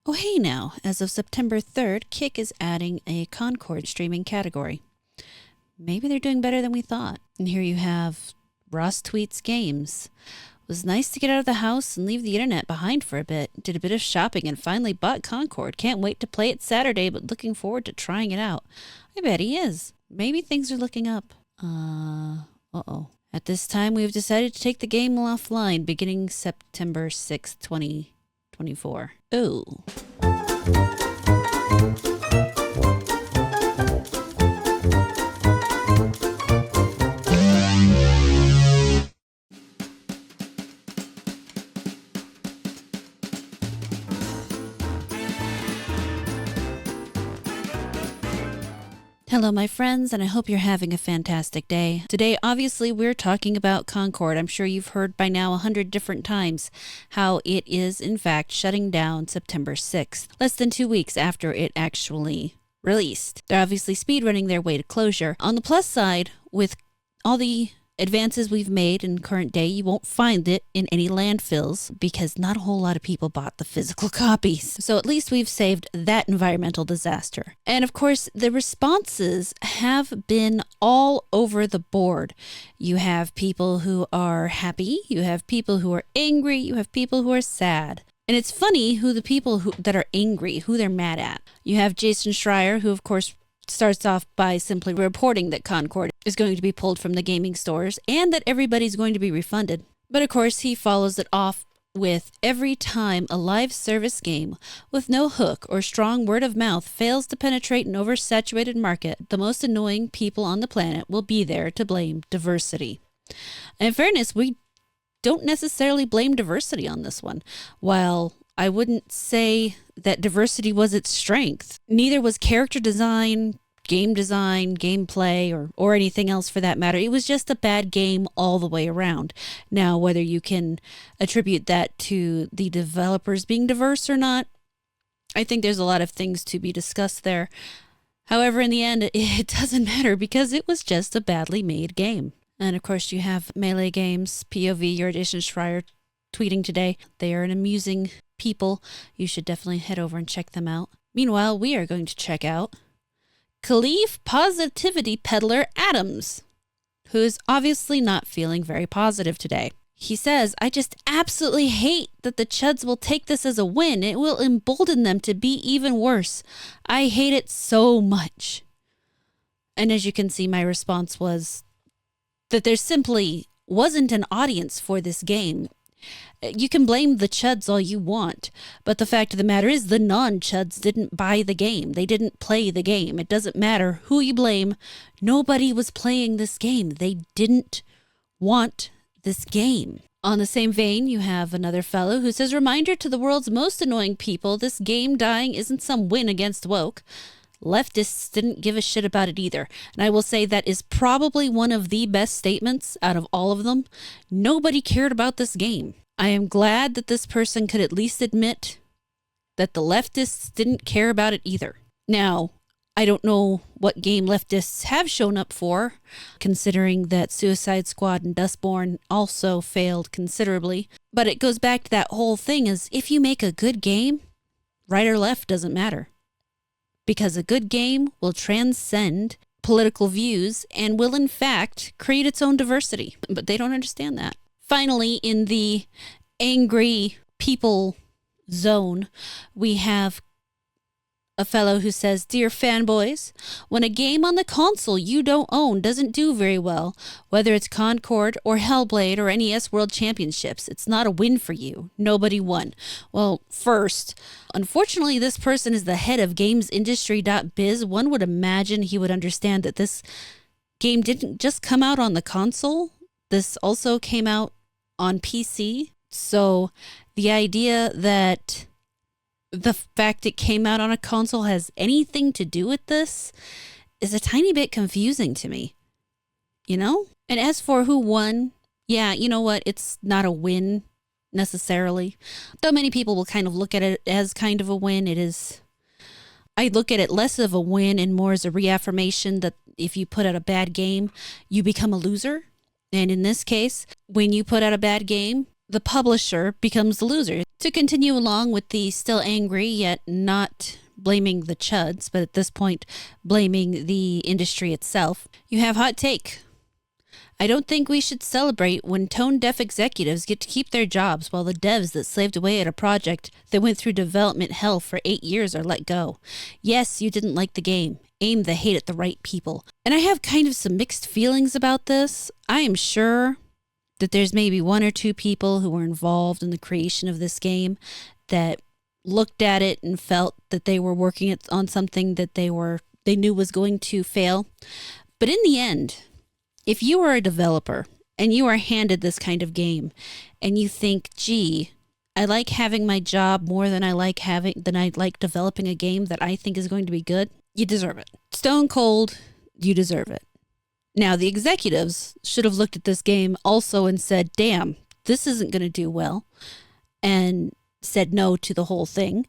Oh, hey now, as of September 3rd, Kick is adding a Concord streaming category. Maybe they're doing better than we thought. And here you have Ross Tweets Games. Was nice to get out of the house and leave the internet behind for a bit. Did a bit of shopping and finally bought Concord. Can't wait to play it Saturday, but looking forward to trying it out. I bet he is. Maybe things are looking up. Uh-oh. At this time, we have decided to take the game offline beginning September 6th, 2024. Oh. Hello, my friends, and I hope you're having a fantastic day. Today, obviously, we're talking about Concord. I'm sure you've heard by now 100 different times how it is, in fact, shutting down September 6th, less than 2 weeks after it actually released. They're obviously speedrunning their way to closure. On the plus side, with all the advances we've made in current day, you won't find it in any landfills because not a whole lot of people bought the physical copies. So at least we've saved that environmental disaster. And of course, the responses have been all over the board. You have people who are happy, you have people who are angry, you have people who are sad. And it's funny who the people that are angry, who they're mad at. You have Jason Schreier, who of course starts off by simply reporting that Concord is going to be pulled from the gaming stores and that everybody's going to be refunded. But of course, he follows it off with every time a live service game with no hook or strong word of mouth fails to penetrate an oversaturated market, the most annoying people on the planet will be there to blame diversity. And in fairness, we don't necessarily blame diversity on this one. While I wouldn't say that diversity was its strength. Neither was character design, gameplay, or anything else for that matter. It was just a bad game all the way around. Now, whether you can attribute that to the developers being diverse or not, I think there's a lot of things to be discussed there. However, in the end, it doesn't matter because it was just a badly made game. And of course, you have Melee Games, POV, your Jason Schreier, tweeting today. They are an amusing people. You should definitely head over and check them out. Meanwhile, we are going to check out Khalif Positivity Peddler Adams, who is obviously not feeling very positive today. He says, I just absolutely hate that the Chuds will take this as a win. It will embolden them to be even worse. I hate it so much. And as you can see, my response was that there simply wasn't an audience for this game. You can blame the Chuds all you want, but the fact of the matter is the non-Chuds didn't buy the game. They didn't play the game. It doesn't matter who you blame. Nobody was playing this game. They didn't want this game. On the same vein, you have another fellow who says, reminder to the world's most annoying people, this game dying isn't some win against woke. Leftists didn't give a shit about it either. And I will say that is probably one of the best statements out of all of them. Nobody cared about this game. I am glad that this person could at least admit that the leftists didn't care about it either. Now, I don't know what game leftists have shown up for, considering that Suicide Squad and Dustborn also failed considerably. But it goes back to that whole thing is if you make a good game, right or left doesn't matter. Because a good game will transcend political views and will in fact create its own diversity. But they don't understand that. Finally, in the angry people zone, we have a fellow who says, Dear fanboys, when a game on the console you don't own doesn't do very well, whether it's Concord or Hellblade or NES World Championships, it's not a win for you. Nobody won. Well, first, unfortunately, this person is the head of gamesindustry.biz. One would imagine he would understand that this game didn't just come out on the console. This also came out on PC. So the idea that the fact it came out on a console has anything to do with this is a tiny bit confusing to me, you know? And as for who won, yeah, you know what? It's not a win necessarily. Though many people will kind of look at it as kind of a win. It is, I look at it less of a win and more as a reaffirmation that if you put out a bad game, you become a loser. And in this case, when you put out a bad game, the publisher becomes the loser. To continue along with the still angry yet not blaming the chuds, but at this point blaming the industry itself, you have hot take. I don't think we should celebrate when tone-deaf executives get to keep their jobs while the devs that slaved away at a project that went through development hell for 8 years are let go. Yes, you didn't like the game. Aim the hate at the right people. And I have kind of some mixed feelings about this. I am sure that there's maybe 1 or 2 people who were involved in the creation of this game that looked at it and felt that they were working on something that they knew was going to fail. But in the end, if you are a developer and you are handed this kind of game and you think, gee, I like having my job more than I like developing a game that I think is going to be good, you deserve it. Stone cold, you deserve it. Now, the executives should have looked at this game also and said, damn, this isn't going to do well, and said no to the whole thing.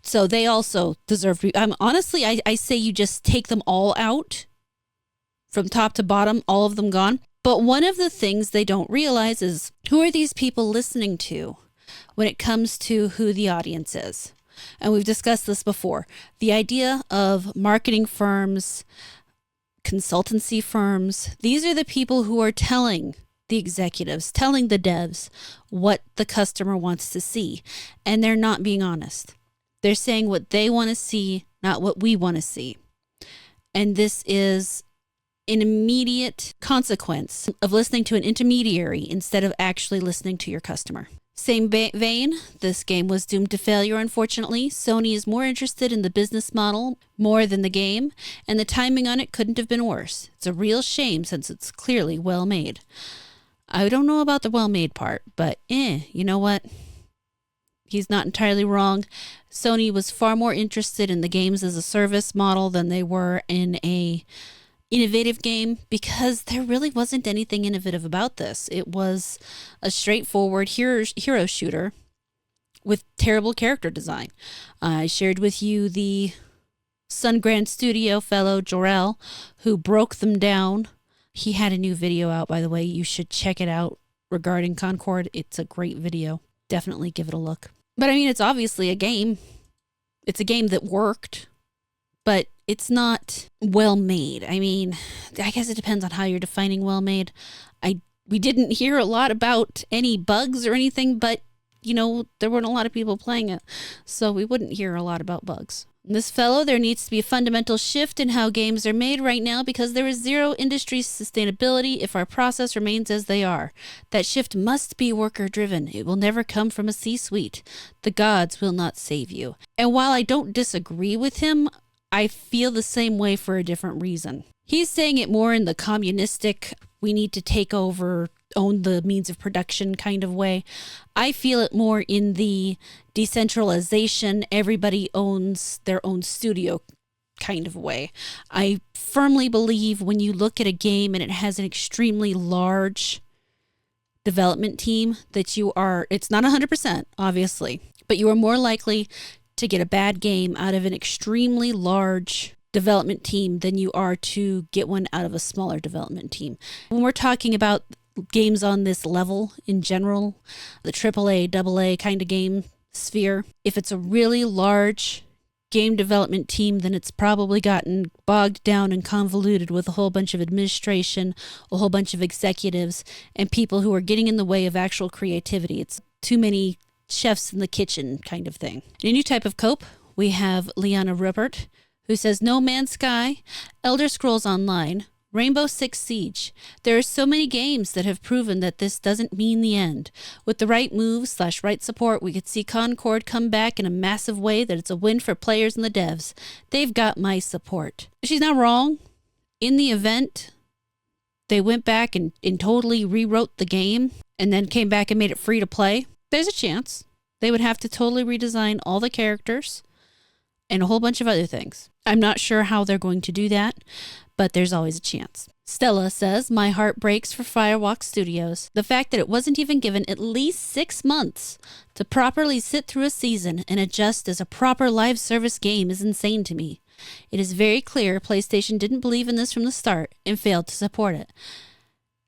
So they also deserve, honestly, I say you just take them all out. From top to bottom, all of them gone. But one of the things they don't realize is, who are these people listening to when it comes to who the audience is? And we've discussed this before. The idea of marketing firms, consultancy firms, these are the people who are telling the executives, telling the devs what the customer wants to see. And they're not being honest. They're saying what they want to see, not what we want to see. And this is an immediate consequence of listening to an intermediary instead of actually listening to your customer. Same vein, this game was doomed to failure, unfortunately. Sony is more interested in the business model more than the game, and the timing on it couldn't have been worse. It's a real shame since it's clearly well made. I don't know about the well made part, but you know what? He's not entirely wrong. Sony was far more interested in the games as a service model than they were in a innovative game, because there really wasn't anything innovative about this. It was a straightforward hero shooter with terrible character design. I shared with you the Sun Grand Studio fellow Jorel, who broke them down. He had a new video out, by the way. You should check it out regarding Concord. It's a great video. Definitely give it a look. But I mean, it's obviously a game. It's a game that worked, but it's not well made. I mean, I guess it depends on how you're defining well made. We didn't hear a lot about any bugs or anything, but there weren't a lot of people playing it, so we wouldn't hear a lot about bugs. This fellow, there needs to be a fundamental shift in how games are made right now, because there is zero industry sustainability if our process remains as they are. That shift must be worker driven. It will never come from a C-suite. The gods will not save you. And while I don't disagree with him, I feel the same way for a different reason. He's saying it more in the communistic, we need to take over, own the means of production kind of way. I feel it more in the decentralization, everybody owns their own studio kind of way. I firmly believe when you look at a game and it has an extremely large development team, that it's not 100%, obviously, but you are more likely to get a bad game out of an extremely large development team than you are to get one out of a smaller development team. When we're talking about games on this level in general, the AAA, AA kind of game sphere, if it's a really large game development team, then it's probably gotten bogged down and convoluted with a whole bunch of administration, a whole bunch of executives, and people who are getting in the way of actual creativity. It's too many chefs in the kitchen kind of thing. In a new type of cope, we have Liana Rupert, who says No Man's Sky, Elder Scrolls Online, Rainbow Six Siege. There are so many games that have proven that this doesn't mean the end. With the right moves / right support, we could see Concord come back in a massive way that it's a win for players and the devs. They've got my support. She's not wrong. In the event, they went back and totally rewrote the game and then came back and made it free to play. There's a chance. They would have to totally redesign all the characters and a whole bunch of other things. I'm not sure how they're going to do that, but there's always a chance. Stella says, my heart breaks for Firewalk Studios. The fact that it wasn't even given at least 6 months to properly sit through a season and adjust as a proper live service game is insane to me. It is very clear PlayStation didn't believe in this from the start and failed to support it.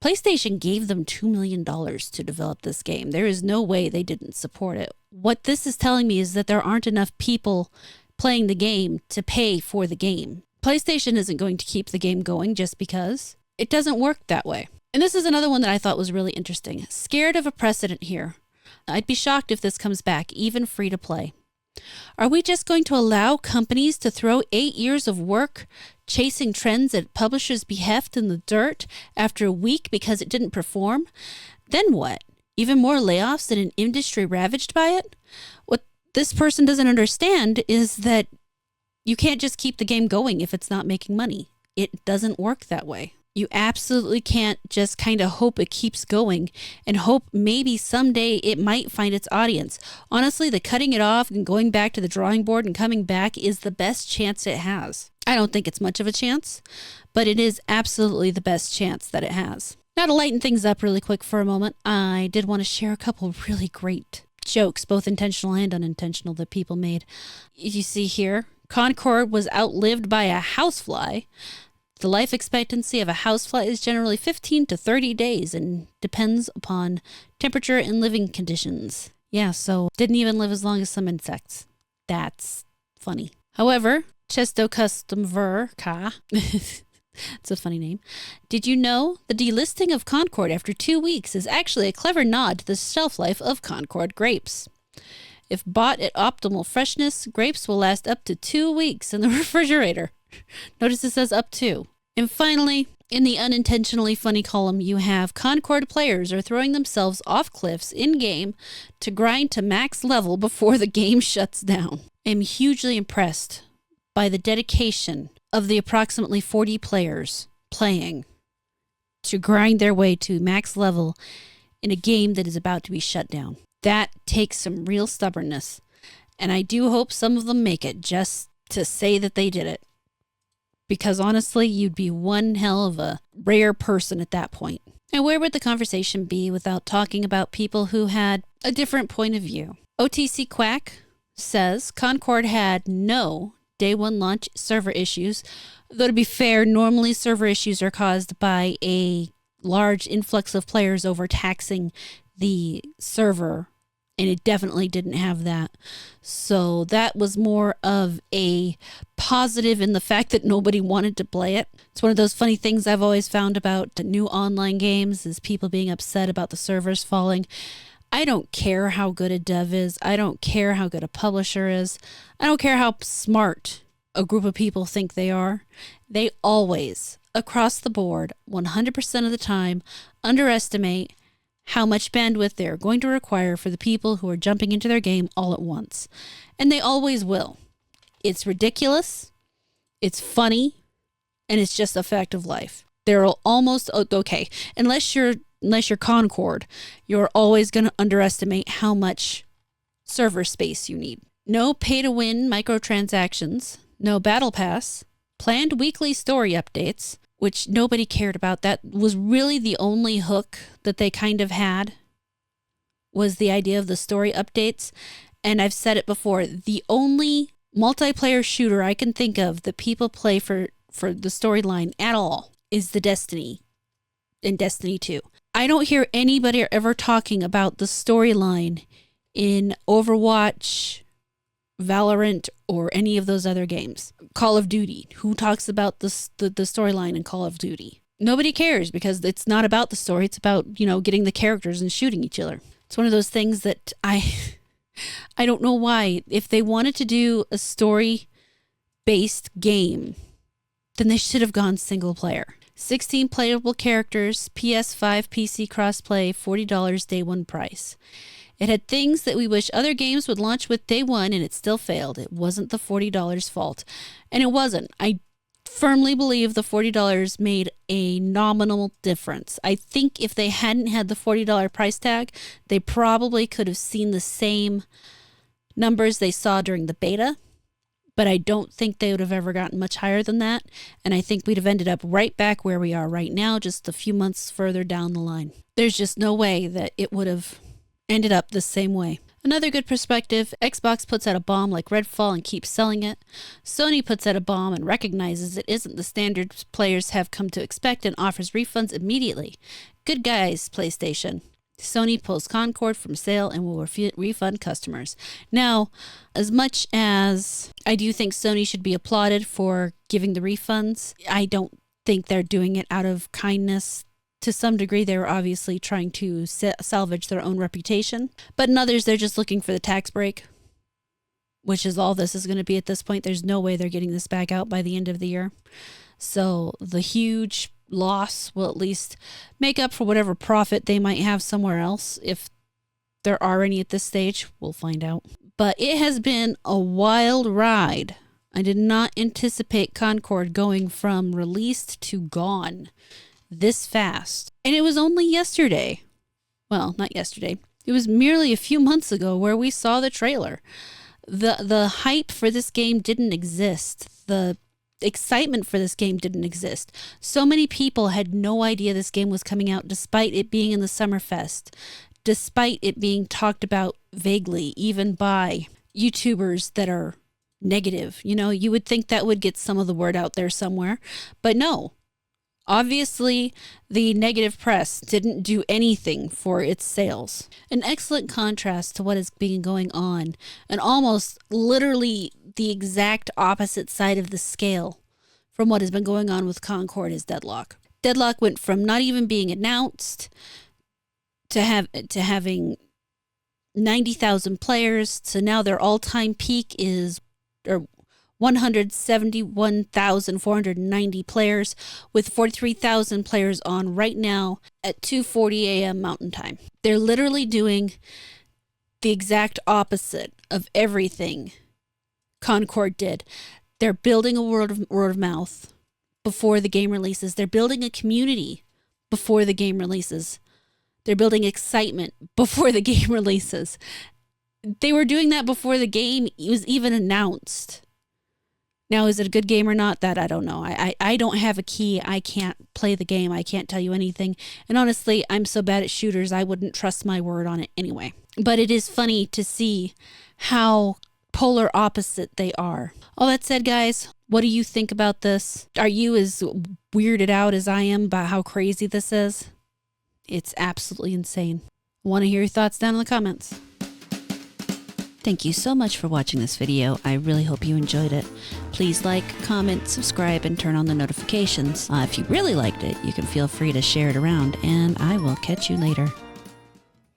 PlayStation gave them $2 million to develop this game. There is no way they didn't support it. What this is telling me is that there aren't enough people playing the game to pay for the game. PlayStation isn't going to keep the game going just because. It doesn't work that way. And this is another one that I thought was really interesting. Scared of a precedent here. I'd be shocked if this comes back, even free to play. Are we just going to allow companies to throw 8 years of work chasing trends at publishers' behest in the dirt after a week because it didn't perform? Then what? Even more layoffs in an industry ravaged by it? What this person doesn't understand is that you can't just keep the game going if it's not making money. It doesn't work that way. You absolutely can't just kind of hope it keeps going and hope maybe someday it might find its audience. Honestly, the cutting it off and going back to the drawing board and coming back is the best chance it has. I don't think it's much of a chance, but it is absolutely the best chance that it has. Now, to lighten things up really quick for a moment, I did want to share a couple really great jokes, both intentional and unintentional, that people made. You see here, Concord was outlived by a housefly. The life expectancy of a housefly is generally 15 to 30 days and depends upon temperature and living conditions. Yeah, so didn't even live as long as some insects. That's funny. However, Chesto Custom Ver Ka, it's a funny name. Did you know the delisting of Concord after 2 weeks is actually a clever nod to the shelf life of Concord grapes? If bought at optimal freshness, grapes will last up to 2 weeks in the refrigerator. Notice it says up to. And finally, in the unintentionally funny column, you have Concord players are throwing themselves off cliffs in-game to grind to max level before the game shuts down. I'm hugely impressed by the dedication of the approximately 40 players playing to grind their way to max level in a game that is about to be shut down. That takes some real stubbornness, and I do hope some of them make it just to say that they did it. Because honestly, you'd be one hell of a rare person at that point. And where would the conversation be without talking about people who had a different point of view? OTC Quack says Concord had no day one launch server issues, though to be fair, normally server issues are caused by a large influx of players overtaxing the server, and it definitely didn't have that. So that was more of a positive in the fact that nobody wanted to play it. It's one of those funny things I've always found about new online games is people being upset about the servers falling. I don't care how good a dev is. I don't care how good a publisher is. I don't care how smart a group of people think they are. They always, across the board, 100% of the time, underestimate how much bandwidth they're going to require for the people who are jumping into their game all at once. And they always will. It's ridiculous, it's funny, and it's just a fact of life. They're almost, okay, unless you're Concord, you're always going to underestimate how much server space you need. No pay-to-win microtransactions, no battle pass, planned weekly story updates, which nobody cared about. That was really the only hook that they kind of had, was the idea of the story updates. And I've said it before, the only multiplayer shooter I can think of that people play for the storyline at all is the Destiny and Destiny 2. I don't hear anybody ever talking about the storyline in Overwatch, Valorant, or any of those other games. Call of Duty. Who talks about the storyline in Call of Duty? Nobody cares because it's not about the story. It's about, getting the characters and shooting each other. It's one of those things that I don't know why. If they wanted to do a story-based game, then they should have gone single player. 16 playable characters, PS5, PC crossplay, $40 day one price. It had things that we wish other games would launch with day one, and it still failed. It wasn't the $40 fault. And it wasn't. I firmly believe the $40 made a nominal difference. I think if they hadn't had the $40 price tag, they probably could have seen the same numbers they saw during the beta. But I don't think they would have ever gotten much higher than that. And I think we'd have ended up right back where we are right now, just a few months further down the line. There's just no way that it would have ended up the same way. Another good perspective, Xbox puts out a bomb like Redfall and keeps selling it. Sony puts out a bomb and recognizes it isn't the standard players have come to expect and offers refunds immediately. Good guys, PlayStation. Sony pulls Concord from sale and will refund customers. Now, as much as I do think Sony should be applauded for giving the refunds, I don't think they're doing it out of kindness. To some degree, they were obviously trying to salvage their own reputation. But in others, they're just looking for the tax break, which is all this is going to be at this point. There's no way they're getting this back out by the end of the year. So the huge loss will at least make up for whatever profit they might have somewhere else. If there are any at this stage, we'll find out. But it has been a wild ride. I did not anticipate Concord going from released to gone this fast. And it was only yesterday. Well, not yesterday. It was merely a few months ago where we saw the trailer. The hype for this game didn't exist. The excitement for this game didn't exist. So many people had no idea this game was coming out despite it being in the Summerfest, despite it being talked about vaguely, even by YouTubers that are negative. You know, you would think that would get some of the word out there somewhere, but no. Obviously, the negative press didn't do anything for its sales. An excellent contrast to what is being going on, and almost literally the exact opposite side of the scale from what has been going on with Concord is Deadlock. Deadlock went from not even being announced to having 90,000 players to now their all-time peak is 171,490 players, with 43,000 players on right now at 2:40 a.m. Mountain Time. They're literally doing the exact opposite of everything Concord did. They're building a word of mouth before the game releases. They're building a community before the game releases. They're building excitement before the game releases. They were doing that before the game was even announced. Now, is it a good game or not? That I don't know. I don't have a key. I can't play the game. I can't tell you anything. And honestly, I'm so bad at shooters, I wouldn't trust my word on it anyway. But it is funny to see how polar opposite they are. All that said, guys, what do you think about this? Are you as weirded out as I am about how crazy this is? It's absolutely insane. I want to hear your thoughts down in the comments. Thank you so much for watching this video. I really hope you enjoyed it. Please like, comment, subscribe, and turn on the notifications. If you really liked it, you can feel free to share it around, and I will catch you later.